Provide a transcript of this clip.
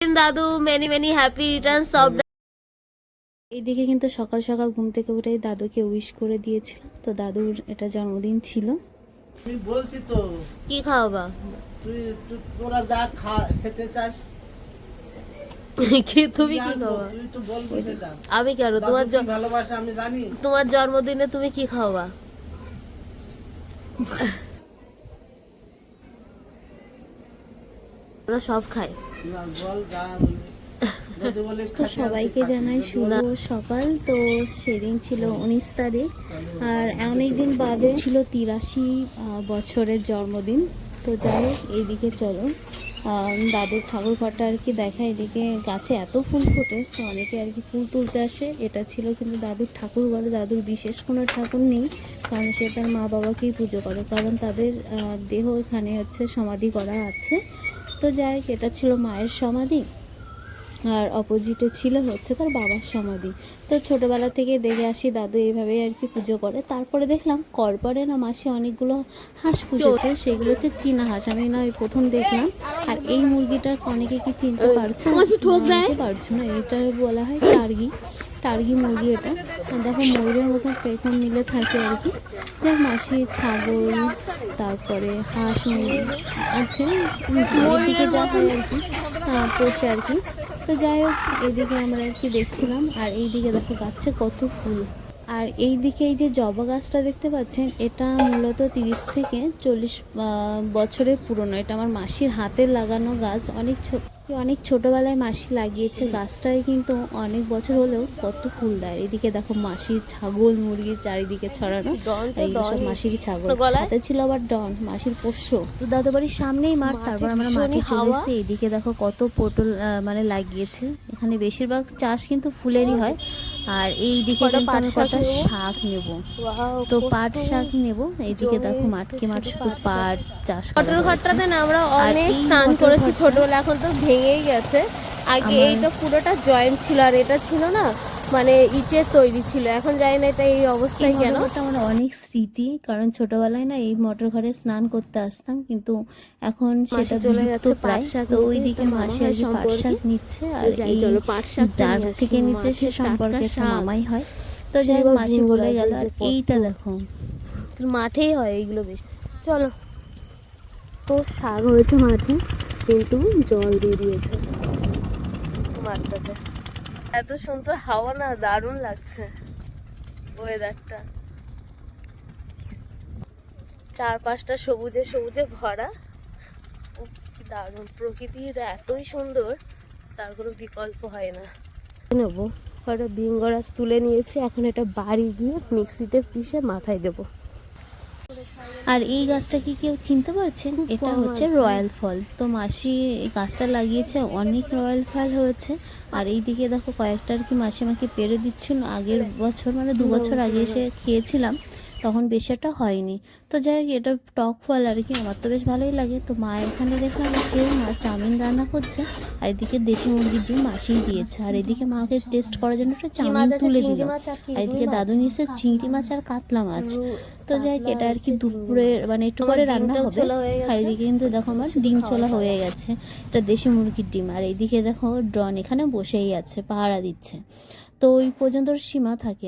দাদু many many happy Returns of. এইদিকে কিন্তু সকাল সকাল ঘুম থেকে উঠেই দাদুকে উইশ করে দিয়েছিলাম। তো দাদুর এটা জন্মদিন ছিল। তুই বলছি তো কি খাওয়াবা? তোরা যা খেতে চাস কি তুমি কি খাওয়া? তুই তো বলবি সেটা। আমি কেন তোমার দাদু কি ভালোবাসে আমি জানি। তোমার জন্মদিনে তুমি কি খাওয়াবা? ওরা সব খায়। না, বল যা বলবি। দাদু বলে তো সবাইকে জানাই শুভ সকাল। তো সেদিন ছিল 19 তারিখ, আর অনেকদিন বাদে ছিল 83 বছরের জন্মদিন। তো যাই হোক, এইদিকে চলো দাদুর ঠাকুর ঘরটা আর কি দেখা। এদিকে গাছে এত ফুল ফোটে, তো অনেকে আর কি ফুল তুলতে আসে। এটা ছিল কিন্তু দাদুর ঠাকুর ঘর। দাদুর বিশেষ কোনো ঠাকুর নেই, কারণ সে তার মা বাবাকেই পুজো করে, কারণ তাদের দেহ এখানে হচ্ছে সমাধি করা আছে। তো যাই হোক, এটা ছিল মায়ের সমাধি, আর অপোজিটে ছিল হচ্ছে তার বাবার সমাধি। তো ছোটোবেলা থেকে দেখে আসি দাদু এইভাবেই আর কি পুজো করে। তারপরে দেখলাম করপরে না মাসি অনেকগুলো হাঁস পুষেছে, সেগুলো হচ্ছে চীনা হাঁস। আমি না ওই প্রথম দেখলাম। আর এই মুরগিটা অনেকে কি চিনতে পারছো? অনেকে পারছো না, এটা বলা হয় টার্গি। টার্গি মুরগি এটা। আর দেখো ময়ূরের মতন পেখম মিলে থাকে আর কি। যাক, মাসি ছাগল, তারপরে হাঁস মুরগি আছে, দিকে যা হয় আর কি পোষে আর কি। তো যাই হোক, এইদিকে আমরা আর কি দেখছিলাম। আর এইদিকে দেখো গাছে কত ফুল। আর এই দিকে এই যে জবা গাছটা দেখতে পাচ্ছেন, এটা মূলত 30 থেকে 40 বছরের পুরনো। এটা আমার মাসির হাতের লাগানো গাছ। অনেক ছোটবেলায় মাসি লাগিয়েছে গাছটায়, কিন্তু অনেক বছর হলেও কত ফুল দেয়। এদিকে দেখো মাসির ছাগল মুরগির চারিদিকে ছড়ানো, এইগুলো সব মাসিরই ছাগল। সাথে ছিল আবার ডন, মাসির পোষ্য। তো দাদু বাড়ির সামনেই মাঠ, তারপর আমরা মাঠে চলে এসেছি। এদিকে দেখো কত পটল মানে লাগিয়েছে। এখানে বেশিরভাগ চাষ কিন্তু ফুলেরই হয়। আর এইদিকে কিন্তু আমি কটা শাক নেব, তো পাট শাক নেব। এইদিকে দেখো মাঠকে মাঠ শুধু পাট চাষ করা মটর হয়েছে। ঘরটাতে না আমরা অনেক স্নান করেছি ছোটবেলা, এখন তো ভেঙেই গেছে। আগে এইটা পুরোটা জয়েন্ট ছিল, আর এটা ছিল না মানে ইটের তৈরি ছিল। এখন জানি না এটা এই অবস্থায় কেন। আমার অনেক স্মৃতি, কারণ ছোটবেলায় না এই মোটর ঘরে স্নান করতে আসতাম, কিন্তু এখন সেটা চলে যাচ্ছে প্রায়। তো ওইদিকে মাসি আর কি পাট শাক নিচ্ছে, আর এই যার থেকে নিচ্ছে সে সম্পর্কে একটা মামাই হয়। তো যাই হোক, মাসি বলে গেল। আর এইটা দেখো মাঠেই হয় এইগুলো বেশি। চলো, তো শাক হয়েছে মাঠে, কিন্তু জল দিয়ে দিয়েছে মাঠটাতে। এত সুন্দর হাওয়া না, দারুণ লাগছে ওয়েদারটা। চারপাশটা সবুজে সবুজে ভরা। কি দারুণ প্রকৃতির, এতই সুন্দর, তার কোনো বিকল্প হয় না। নেবো কটা ভিঙ্গরাজ তুলে নিয়েছি, এখন এটা বাড়ি গিয়ে মিক্সিতে পিষে মাথায় দেবো। আর এই গাছটা কি কেউ চিনতে পারছেন? এটা হচ্ছে রয়্যাল ফল। তো মাসি এই গাছটা লাগিয়েছে, অনেক রয়্যাল ফল হয়েছে। আর এই দিকে দেখো কয়েকটা আর কি মাসি আমাকে পেরে দিচ্ছিল। আগের বছর মানে 2 বছর আগে এসে খেয়েছিলাম, তখন বেশি একটা হয়নি। তো যাই হোক, এটা টক ফল আর কি, আমার তো বেশ ভালোই লাগে। তো মা এখানে দেখলাম সে মা চাউমিন রান্না করছে, আর এদিকে দেশি মুরগির ডিম মাসিই দিয়েছে। আর এদিকে মাকে টেস্ট করার জন্য একটা চাউমিন তুলে দিল। আর এদিকে দাদু নিয়েছে চিংড়ি মাছ আর কাতলা মাছ। তো যাই হোক, এটা আর কি দুপুরে মানে একটু পরে রান্না হবে। আর এদিকে কিন্তু দেখো আমার ডিম ছোলা হয়ে গেছে, এটা দেশি মুরগির ডিম। আর এইদিকে দেখো ড্রন এখানে বসেই আছে, পাহারা দিচ্ছে। তো ওই পর্যন্ত সীমা থাকে।